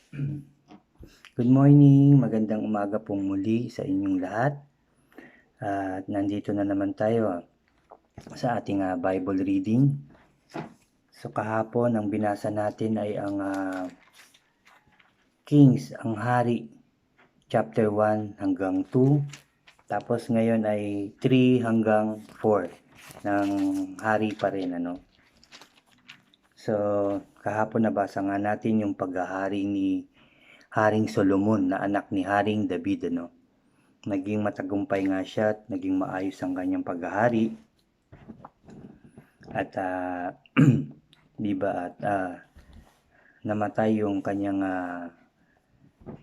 Good morning, magandang umaga pong muli sa inyong lahat. At nandito na naman tayo sa ating Bible reading. So kahapon ang binasa natin ay ang Kings, ang Hari, chapter 1 hanggang 2. Tapos ngayon ay 3 hanggang 4 ng Hari pa rin. So kahapon nabasa nga natin yung paghahari ni Haring Solomon na anak ni Haring David. Naging matagumpay nga siya at naging maayos ang kanyang paghahari. At di ba, at namatay yung kanyang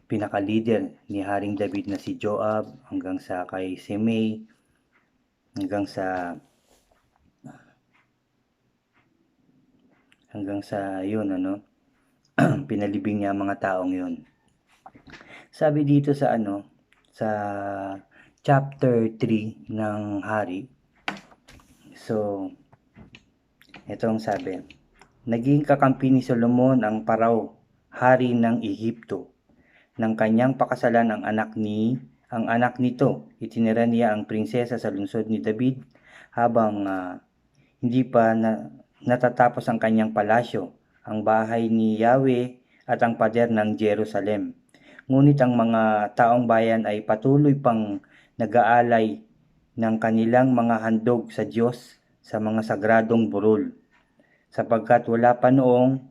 pinaka-leader ni Haring David na si Joab, hanggang sa kay Shimei, hanggang sa yun, pinalibing niya ang mga taong yun. Sabi dito sa sa chapter 3 ng Hari. So ito ang sabi: naging kakampi ni Solomon ang Parao, hari ng Ehipto. Nang kanyang pakasalan ang anak nito, itinira niya ang prinsesa sa lungsod ni David habang hindi pa natatapos ang kanyang palasyo, ang bahay ni Yahweh at ang pader ng Jerusalem. Ngunit ang mga taong bayan ay patuloy pang nag-aalay ng kanilang mga handog sa Diyos sa mga sagradong burol, sapagkat wala pa noong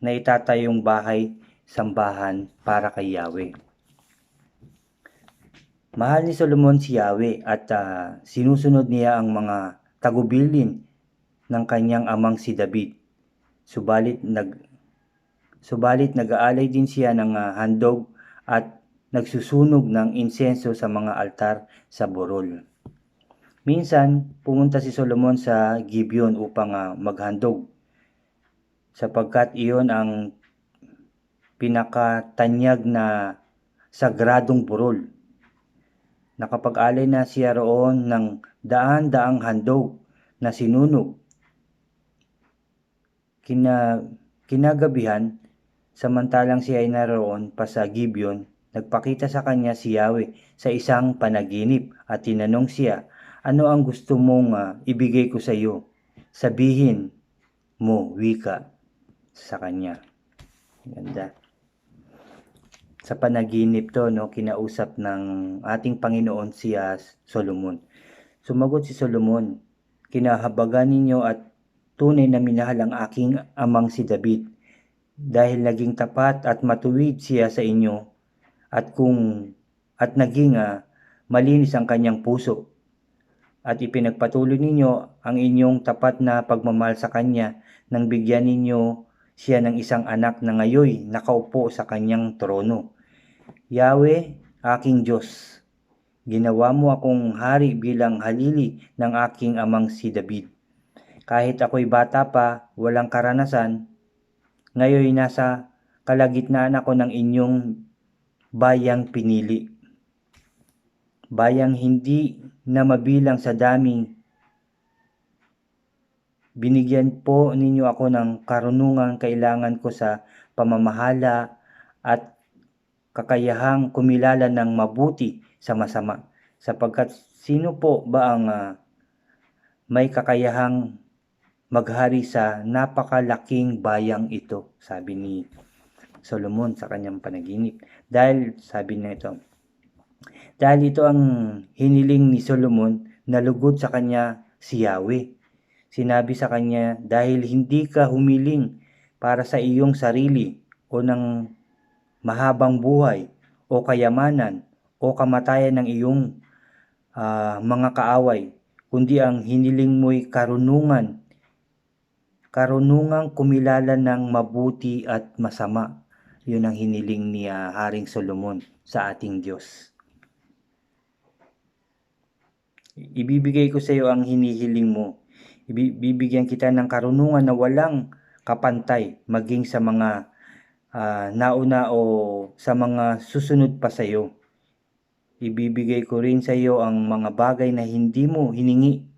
naitatayong bahay sambahan para kay Yahweh. Mahal ni Solomon si Yahweh at sinusunod niya ang mga tagubilin ng kanyang amang si David. Subalit nag-aalay din siya ng handog at nagsusunog ng insenso sa mga altar sa burol. Minsan, pumunta si Solomon sa Gibeon upang maghandog, sapagkat iyon ang pinakatanyag na sagradong burol. Nakapag-alay na siya roon ng daan-daang handog na sinunog. Kinagabihan, samantalang siya ay naroon pa sa Gibeon, nagpakita sa kanya si Yahweh sa isang panaginip at tinanong siya, ano ang gusto mong ibigay ko sa iyo? Sabihin mo, wika sa kanya. Ganda. Sa panaginip to, kinausap ng ating Panginoon si Solomon. Sumagot si Solomon, kinahabagan ninyo at tunay na minahal ang aking amang si David, dahil naging tapat at matuwid siya sa inyo, at naging malinis ang kanyang puso, at ipinagpatuloy ninyo ang inyong tapat na pagmamahal sa kanya nang bigyan ninyo siya ng isang anak na ngayoy nakaupo sa kanyang trono. Yahweh, aking Diyos, ginawa mo akong hari bilang halili ng aking amang si David. Kahit ako'y bata pa, walang karanasan, ngayon nasa kalagitnaan ako ng inyong bayang pinili. Bayang hindi na mabilang sa daming. Binigyan po ninyo ako ng karunungang kailangan ko sa pamamahala at kakayahang kumilala ng mabuti sa masama, sapagkat sino po ba ang may kakayahang maghari sa napakalaking bayang ito, sabi ni Solomon sa kanyang panaginip. Dahil ito ang hiniling ni Solomon, nalugod sa kanya si Yahweh. Sinabi sa kanya, dahil hindi ka humiling para sa iyong sarili o ng mahabang buhay o kayamanan o kamatayan ng iyong mga kaaway, kundi ang hiniling mo'y karunungang kumilala ng mabuti at masama. Yun ang hiniling ni Haring Solomon sa ating Diyos. Ibibigay ko sa iyo ang hinihiling mo. Bibigyan kita ng karunungan na walang kapantay, maging sa mga nauna o sa mga susunod pa sa iyo. Ibibigay ko rin sa iyo ang mga bagay na hindi mo hiningi,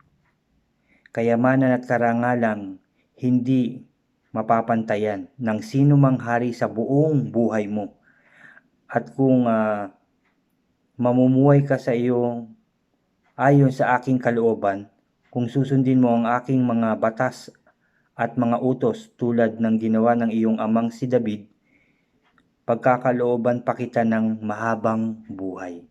kayamanan at karangalang hindi mapapantayan ng sino mang hari sa buong buhay mo. At kung mamumuhay ka sa iyong ayon sa aking kalooban, kung susundin mo ang aking mga batas at mga utos tulad ng ginawa ng iyong amang si David, pagkakalooban pa kita ng mahabang buhay.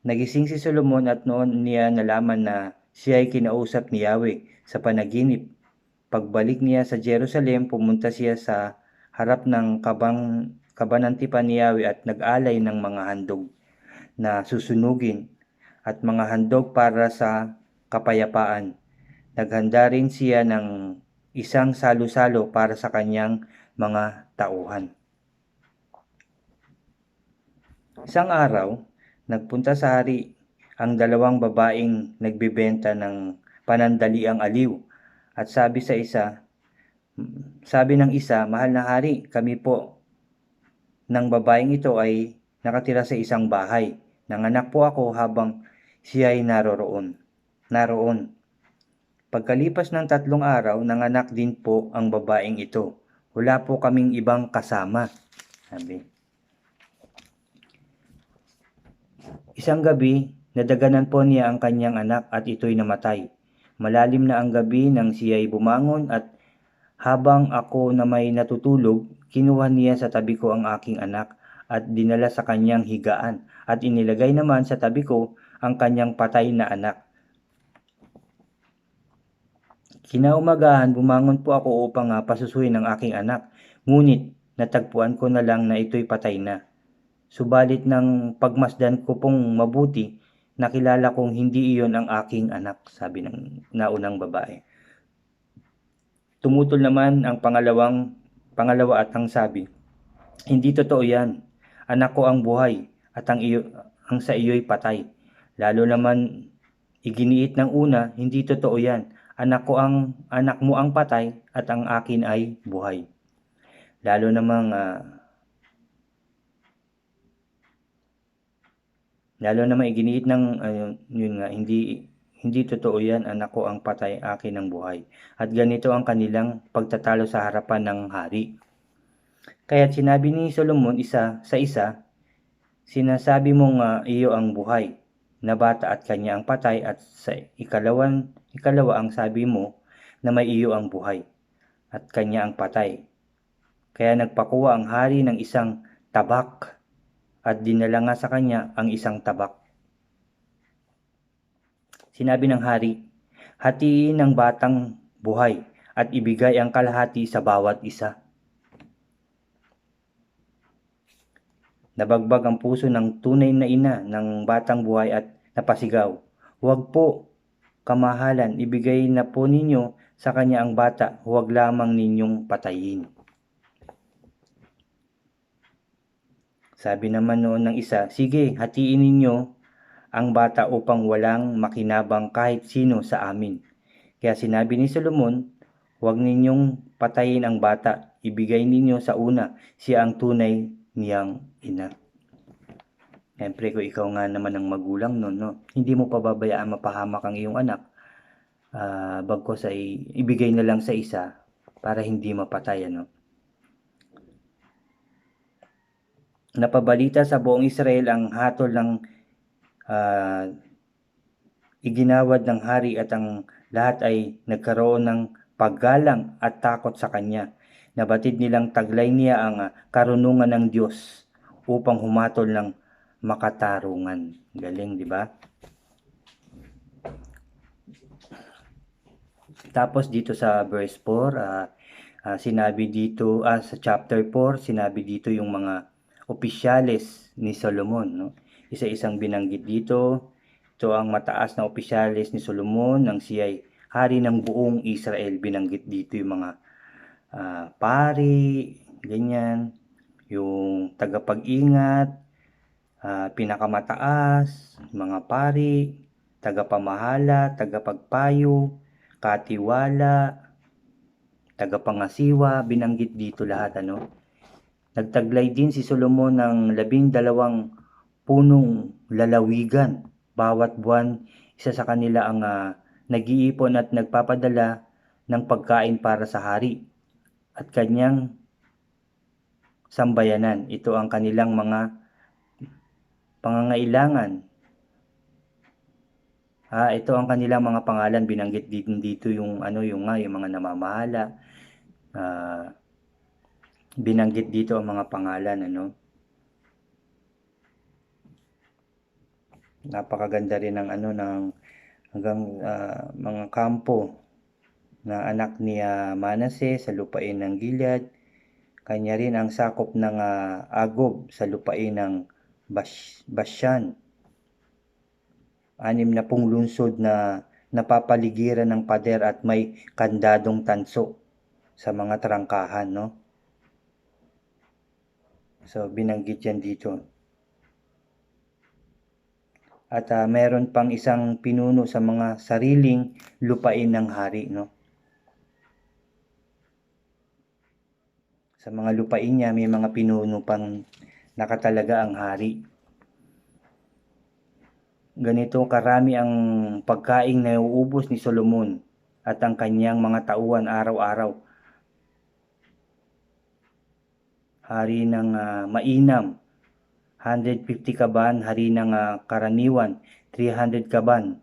Nagising si Solomon at noon niya nalaman na siya ay kinausap ni Yahweh sa panaginip. Pagbalik niya sa Jerusalem, pumunta siya sa harap ng kabanantipan ni Yahweh at nag-alay ng mga handog na susunugin at mga handog para sa kapayapaan. Naghanda rin siya ng isang salo-salo para sa kanyang mga tauhan. Isang araw, nagpunta sa hari ang dalawang babaeng nagbebenta ng panandaliang aliw at sabi ng isa, "Mahal na hari, kami po ng babaeng ito ay nakatira sa isang bahay. Nanganak po ako habang siya ay naroon. Pagkalipas ng 3 araw, nanganak din po ang babaeng ito. Wala po kaming ibang kasama." Sabi. Isang gabi, nadaganan po niya ang kanyang anak at ito'y namatay. Malalim na ang gabi nang siya'y bumangon at habang ako na may natutulog, kinuha niya sa tabi ko ang aking anak at dinala sa kanyang higaan at inilagay naman sa tabi ko ang kanyang patay na anak. Kinaumagahan, bumangon po ako upang pasusuin ang aking anak, ngunit natagpuan ko na lang na ito'y patay na. Subalit nang pagmasdan ko pong mabuti, nakilala kong hindi iyon ang aking anak, sabi ng naunang babae. Tumutol naman ang pangalawa at ang sabi, "Hindi totoo yan. Anak ko ang buhay at ang sa iyo'y patay." Lalo naman iginiit ng una, "Hindi totoo yan. Anak mo ang patay at ang akin ay buhay." Lalo namang iginiit ng yun nga, hindi totoo yan, anak ko ang patay, akin ang buhay. At ganito ang kanilang pagtatalo sa harapan ng hari. Kaya't sinabi ni Solomon isa, "Sinasabi mong iyo ang buhay na bata at kanya ang patay, at sa ikalawa ang sabi mo na may iyo ang buhay at kanya ang patay." Kaya nagpakuha ang hari ng isang tabak at dinala nga sa kanya ang isang tabak. Sinabi ng hari, "Hatiin ang batang buhay at ibigay ang kalahati sa bawat isa." Nabagbag ang puso ng tunay na ina ng batang buhay at napasigaw, "Huwag po, kamahalan, ibigay na po ninyo sa kanya ang bata, huwag lamang ninyong patayin." Sabi naman noon ng isa, "Sige, hatiin ninyo ang bata upang walang makinabang kahit sino sa amin." Kaya sinabi ni Solomon, "Huwag ninyong patayin ang bata, ibigay ninyo sa una, siya ang tunay niyang ina." Siyempre kung ikaw nga naman ang magulang nun, no, hindi mo pababayaan mapahamak ang iyong anak, bagkos ay ibigay na lang sa isa para hindi mapatay, ano. Napabalita sa buong Israel ang hatol ng iginawad ng hari at ang lahat ay nagkaroon ng paggalang at takot sa kanya. Nabatid nilang taglay niya ang karunungan ng Diyos upang humatol ng makatarungan. Galing, di ba? Tapos dito sa verse 4, sinabi dito, sa chapter 4, sinabi dito yung mga opisyales ni Solomon, no? Isa-isang binanggit dito. Ito ang mataas na opisyales ni Solomon nang siya ay hari ng buong Israel. Binanggit dito yung mga pari, ganyan, yung tagapag-ingat, pinakamataas, mga pari, tagapamahala, tagapagpayo, katiwala, tagapangasiwa, binanggit dito lahat, ano. Nagtaglay din si Solomon ng 12 punong lalawigan. Bawat buwan, isa sa kanila ang nag-iipon at nagpapadala ng pagkain para sa hari. At kanyang sambayanan. Ito ang kanilang mga pangangailangan. Ito ang kanilang mga pangalan, binanggit dito yung yung mga namamahala. Binanggit dito ang mga pangalan, Napakaganda rin ng ng hanggang mga kampo na anak ni Manase sa lupain ng Gilead. Kanya rin ang sakop ng Agob sa lupain ng Bashan. 60 lungsod na napapaligiran ng pader at may kandadong tanso sa mga trangkahan, So, binanggit yan dito. At meron pang isang pinuno sa mga sariling lupain ng hari, Sa mga lupain niya, may mga pinuno pang nakatalaga ang hari. Ganito karami ang pagkaing nauubos ni Solomon at ang kanyang mga tauhan araw-araw. Hari ng mainam, 150 kaban. Hari ng karaniwan, 300 kaban.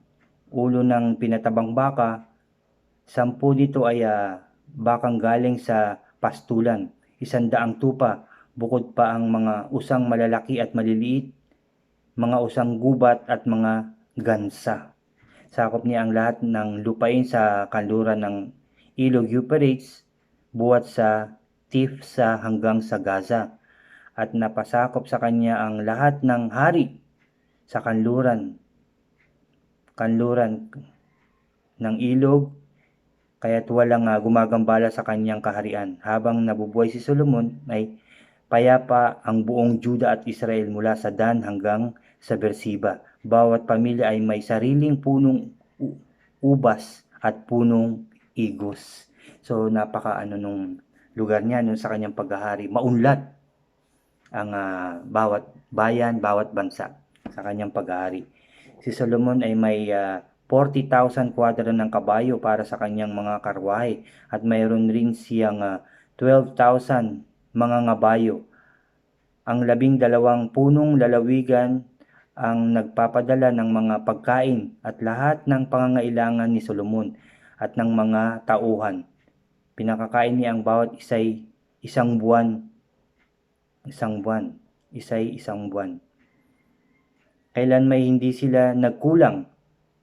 Ulo ng pinatabang baka, 10 nito ay bakang galing sa pastulan, 100 tupa, bukod pa ang mga usang malalaki at maliliit, mga usang gubat at mga gansa. Sakop niya ang lahat ng lupain sa kanluran ng Ilog Euphrates, buwat sa Tifsa hanggang sa Gaza, at napasakop sa kanya ang lahat ng hari sa kanluran ng ilog, kaya't walang gumagambala sa kanyang kaharian. Habang nabubuhay si Solomon ay payapa ang buong Juda at Israel mula sa Dan hanggang sa Beersheba. Bawat pamilya ay may sariling punong ubas at punong igos. So napaka nung lugar niya sa kanyang paghahari. Maunlad ang bawat bayan, bawat bansa sa kanyang paghahari. Si Solomon ay may 40,000 kwadro ng kabayo para sa kanyang mga karwahe at mayroon rin siyang 12,000 mga ngabayo. Ang 12 punong lalawigan ang nagpapadala ng mga pagkain at lahat ng pangangailangan ni Solomon at ng mga tauhan. Pinakakain niya ang bawat isa'y isang buwan. Kailan may hindi sila nagkulang,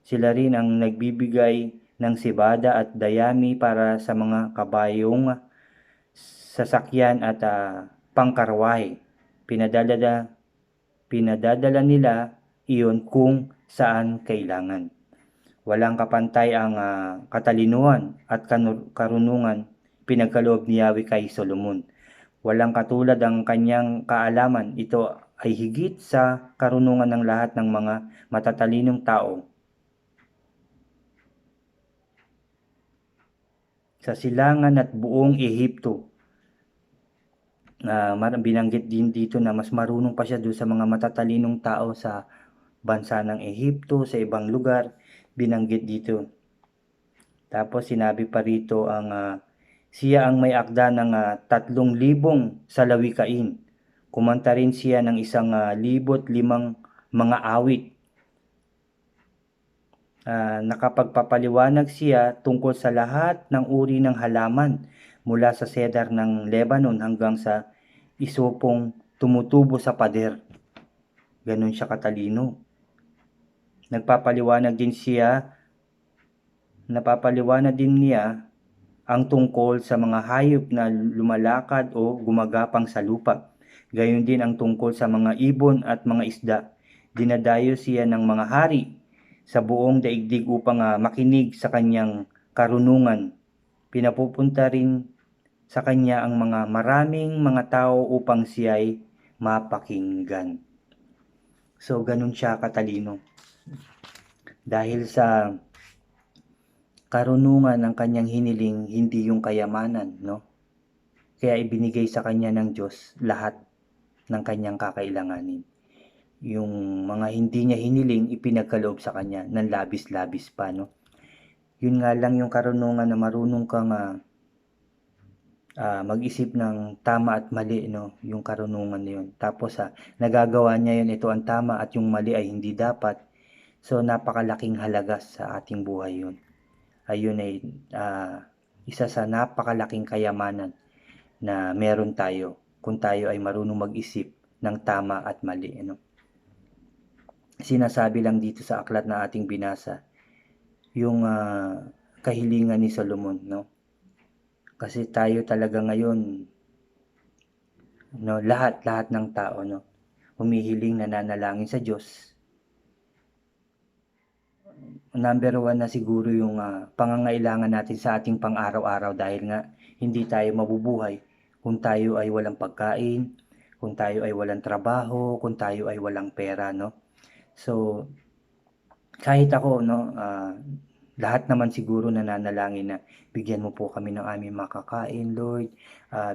sila rin ang nagbibigay ng sibada at dayami para sa mga kabayong sasakyan at pangkarwahe. Pinadadala nila iyon kung saan kailangan. Walang kapantay ang katalinuhan at karunungan pinagkaloob ni Yahweh kay Solomon. Walang katulad ang kanyang kaalaman. Ito ay higit sa karunungan ng lahat ng mga matatalinong tao. Sa silangan at buong Ehipto, binanggit din dito na mas marunong pa siya doon sa mga matatalinong tao sa bansa ng Ehipto, sa ibang lugar, binanggit dito. Tapos sinabi pa rito siya ang may akda ng 3,000 salawikain. Kumanta rin siya ng 1,005 mga awit. Nakapagpapaliwanag siya tungkol sa lahat ng uri ng halaman mula sa cedar ng Lebanon hanggang sa isopong tumutubo sa pader. Ganun siya katalino. Napapaliwanag din niya ang tungkol sa mga hayop na lumalakad o gumagapang sa lupa. Gayon din ang tungkol sa mga ibon at mga isda. Dinadayo siya ng mga hari sa buong daigdig upang makinig sa kanyang karunungan. Pinapupunta rin sa kanya ang mga maraming mga tao upang siya'y mapakinggan. So, ganun siya katalino. Dahil sa karunungan ng kanyang hiniling, hindi yung kayamanan, Kaya ibinigay sa kanya ng Diyos lahat ng kanyang kakailanganin. Yung mga hindi niya hiniling, ipinagkaloob sa kanya ng labis-labis pa, Yun nga lang yung karunungan na marunong kang mag-isip ng tama at mali, 'no, yung karunungan na yun. Tapos, nagagawa niya yun, ito ang tama at yung mali ay hindi dapat. So, napakalaking halaga sa ating buhay yun. Ayun ay, isa sa napakalaking kayamanan na meron tayo kung tayo ay marunong mag-isip ng tama at mali, ano. Sinasabi lang dito sa aklat na ating binasa, yung kahilingan ni Solomon, 'no. Kasi tayo talaga ngayon, 'no, lahat ng tao, 'no, humihiling, nananalangin sa Diyos. Number one na siguro yung pangangailangan natin sa ating pang-araw-araw, dahil nga hindi tayo mabubuhay kung tayo ay walang pagkain, kung tayo ay walang trabaho, kung tayo ay walang pera, 'no. So, kahit ako, 'no, lahat naman siguro nananalangin na bigyan mo po kami ng aming makakain, Lord.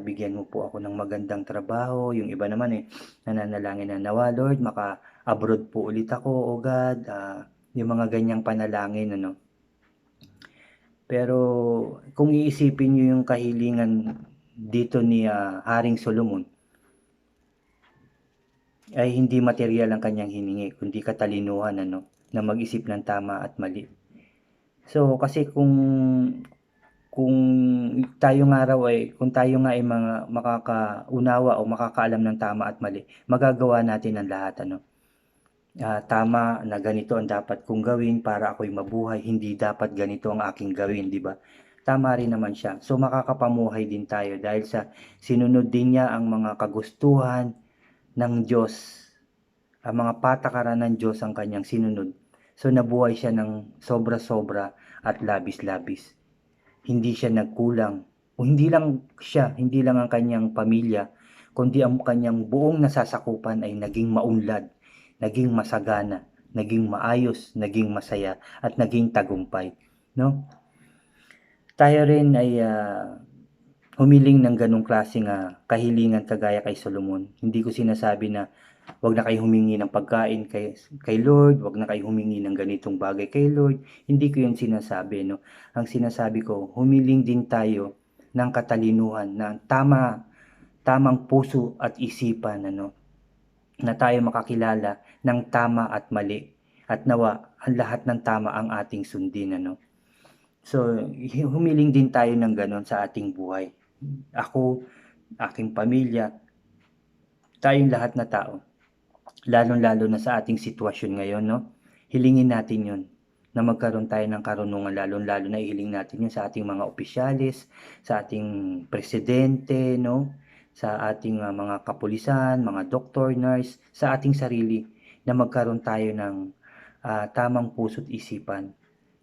Bigyan mo po ako ng magandang trabaho. Yung iba naman nananalangin na nawa, Lord, maka-abroad po ulit ako, O God. Yung mga ganyang panalangin, ano. Pero kung iisipin niyo yung kahilingan dito ni Haring Solomon, ay hindi material ang kanyang hiningi, kundi katalinuhan, ano, na mag-isip ng tama at mali. So, kasi kung tayo nga raw ay, kung tayo nga ay mga makakaunawa o makakaalam ng tama at mali, magagawa natin ang lahat, ano. Tama na ganito ang dapat kong gawin para ako'y mabuhay, hindi dapat ganito ang aking gawin, di ba? Tama rin naman siya. So, makakapamuhay din tayo dahil sa sinunod din niya ang mga kagustuhan ng Diyos, ang mga patakaran ng Diyos ang kanyang sinunod. So, nabuhay siya ng sobra-sobra at labis-labis. Hindi siya nagkulang, o hindi lang siya, hindi lang ang kanyang pamilya, kundi ang kanyang buong nasasakupan ay naging maunlad, naging masagana, naging maayos, naging masaya, at naging tagumpay, 'no? Tayo rin ay humiling ng ganong klaseng kahilingan kagaya kay Solomon. Hindi ko sinasabi na wag na kayo humingi ng pagkain kay Lord, wag na kayo humingi ng ganitong bagay kay Lord. Hindi ko 'yun sinasabi, 'no. Ang sinasabi ko, humiling din tayo ng katalinuhan, ng tamang puso at isipan, ano, na tayo makakilala ng tama at mali, at nawa ang lahat ng tama ang ating sundin, ano. So, humiling din tayo ng gano'n sa ating buhay. Ako, aking pamilya, tayong lahat na tao, lalong-lalo na sa ating sitwasyon ngayon, 'no? Hilingin natin 'yun, na magkaroon tayo ng karunungan, lalong-lalo na ihiling natin 'yun sa ating mga opisyales, sa ating presidente, 'no? Sa ating mga kapulisan, mga doktor, nurse, sa ating sarili, na magkaroon tayo ng tamang puso't isipan,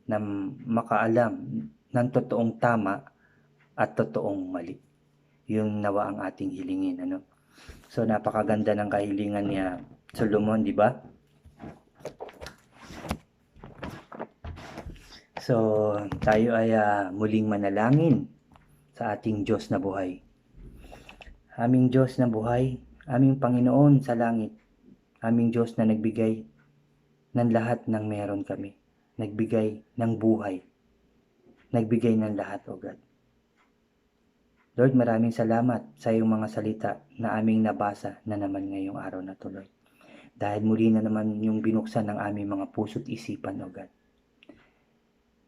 na makaalam ng totoong tama at totoong mali. Yung nawa ang ating hilingin, ano? So, napakaganda ng kahilingan niya Solomon, di ba? So, tayo ay muling manalangin sa ating Diyos na buhay. Aming Diyos na buhay, aming Panginoon sa langit, aming Diyos na nagbigay ng lahat ng meron kami, nagbigay ng buhay, nagbigay ng lahat, O God. Lord, maraming salamat sa iyong mga salita na aming nabasa na naman ngayong araw na to, Lord. Dahil muli na naman yung binuksan ng aming mga puso't isipan, O God.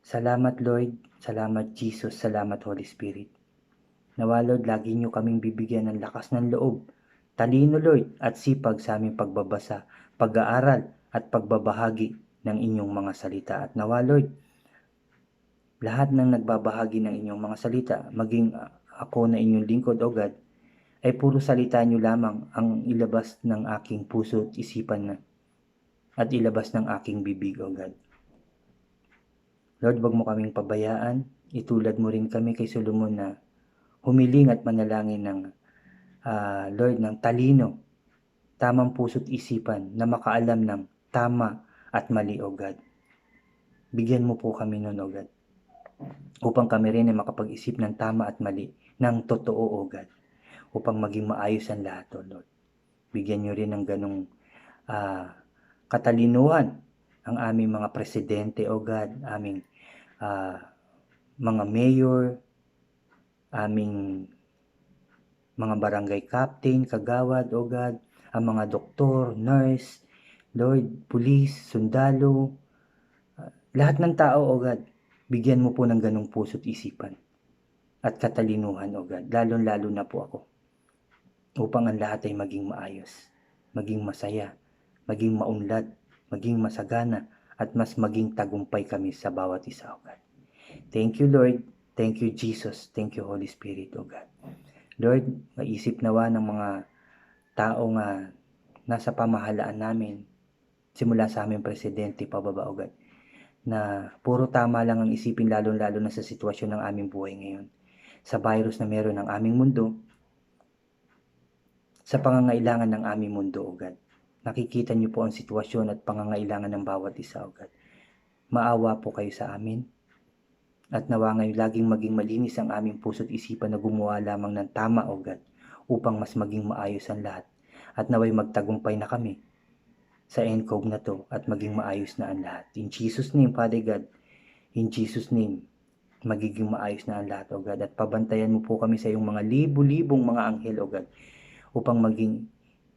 Salamat, Lord. Salamat, Jesus. Salamat, Holy Spirit. Nawa, Lord, lagi niyo kaming bibigyan ng lakas ng loob, talino, Lord, at sipag sa aming pagbabasa, pag-aaral, at pagbabahagi ng inyong mga salita. At nawa, Lord, lahat ng nagbabahagi ng inyong mga salita, maging ako na inyong lingkod, O God, ay puro salita niyo lamang ang ilabas ng aking puso at isipan na, at ilabas ng aking bibig, O God. Lord, wag mo kaming pabayaan. Itulad mo rin kami kay Solomon na humiling at manalangin ng Lord, ng talino, tamang puso't isipan, na makaalam ng tama at mali, O God. Bigyan mo po kami nun, O God, upang kami rin ay makapag-isip ng tama at mali, ng totoo, O God, upang maging maayos ang lahat, O Lord. Bigyan nyo rin ng ganong katalinuhan ang aming mga presidente, O God, aming mga mayor, aming mga barangay captain, kagawad, O God, ang mga doktor, nurse, Lord, pulis, sundalo, lahat ng tao, O God, bigyan mo po ng ganong puso't isipan at katalinuhan, O God, lalong-lalo na po ako, upang ang lahat ay maging maayos, maging masaya, maging maunlad, maging masagana, at mas maging tagumpay kami sa bawat isa, O God. Thank you, Lord. Thank you, Jesus. Thank you, Holy Spirit, O God. Lord, maisip nawa ng mga tao nga nasa pamahalaan namin, simula sa aming presidente pababa, O God, na puro tama lang ang isipin, lalong-lalo na sa sitwasyon ng aming buhay ngayon. Sa virus na meron ng aming mundo, sa pangangailangan ng aming mundo, O God. Nakikita niyo po ang sitwasyon at pangangailangan ng bawat isa, O God. Maawa po kayo sa amin. At nawa ngayon laging maging malinis ang aming puso't isipan na gumawa lamang ng tama, O God, upang mas maging maayos ang lahat. At naway magtagumpay na kami sa NCOV na to at maging maayos na ang lahat. In Jesus' name, Father God, in Jesus' name, magiging maayos na ang lahat, O God. At pabantayan mo po kami sa iyong mga libu-libong mga anghel, O God, upang maging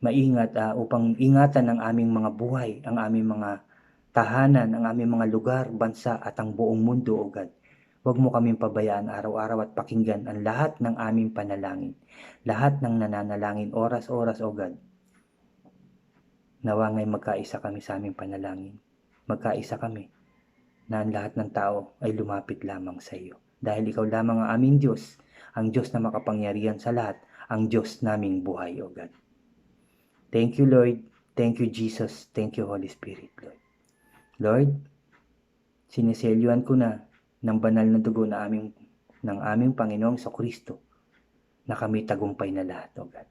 maingat, upang ingatan ang aming mga buhay, ang aming mga tahanan, ang aming mga lugar, bansa at ang buong mundo, O God. Huwag mo kaming pabayaan araw-araw at pakinggan ang lahat ng aming panalangin, lahat ng nananalangin oras-oras, O God. Nawa ngay magkaisa kami sa aming panalangin, magkaisa kami na ang lahat ng tao ay lumapit lamang sa iyo. Dahil ikaw lamang ang aming Diyos, ang Diyos na makapangyarihan sa lahat, ang Diyos naming buhay, O God. Thank you, Lord. Thank you, Jesus. Thank you, Holy Spirit, Lord. Lord, siniselyuan ko na ng banal na dugo ng aming Panginoong Kristo na kami tagumpay na lahat, O God.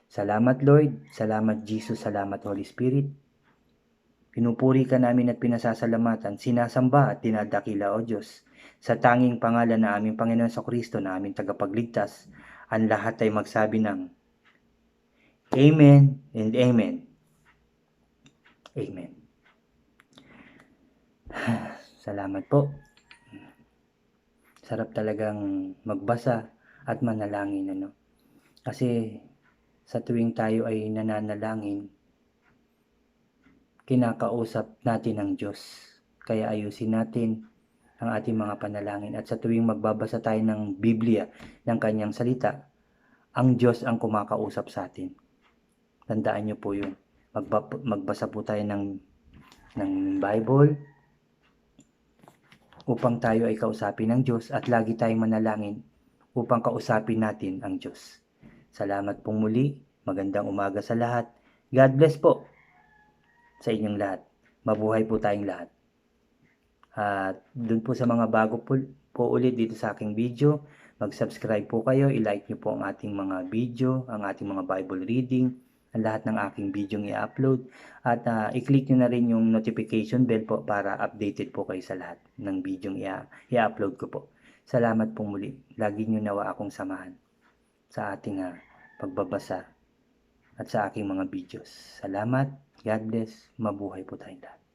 Salamat, Lord. Salamat, Jesus. Salamat, Holy Spirit. Pinupuri ka namin at pinasasalamatan, sinasamba at dinadakila, O Diyos, sa tanging pangalan na aming Panginoon Kristo na aming tagapagligtas. Ang lahat ay magsabi ng Amen and Amen. Amen. Salamat po. Sarap talagang magbasa at manalangin, ano? Kasi sa tuwing tayo ay nananalangin, kinakausap natin ang Diyos. Kaya ayusin natin ang ating mga panalangin. At sa tuwing magbabasa tayo ng Biblia, ng kanyang salita, ang Diyos ang kumakausap sa atin. Tandaan niyo po yun. Magbasa po tayo ng Bible upang tayo ay kausapin ng Diyos at lagi tayong manalangin upang kausapin natin ang Diyos. Salamat pong muli. Magandang umaga sa lahat. God bless po sa inyong lahat. Mabuhay po tayong lahat. At dun po sa mga bago po ulit dito sa aking video, mag-subscribe po kayo, i-like nyo po ang ating mga video, ang ating mga Bible reading, ang lahat ng aking video i-upload. At i-click nyo na rin yung notification bell po para updated po kayo sa lahat ng video i-upload ko po. Salamat po muli. Lagi nyo nawa akong samahan sa ating pagbabasa at sa aking mga videos. Salamat. God bless. Mabuhay po tayong lahat.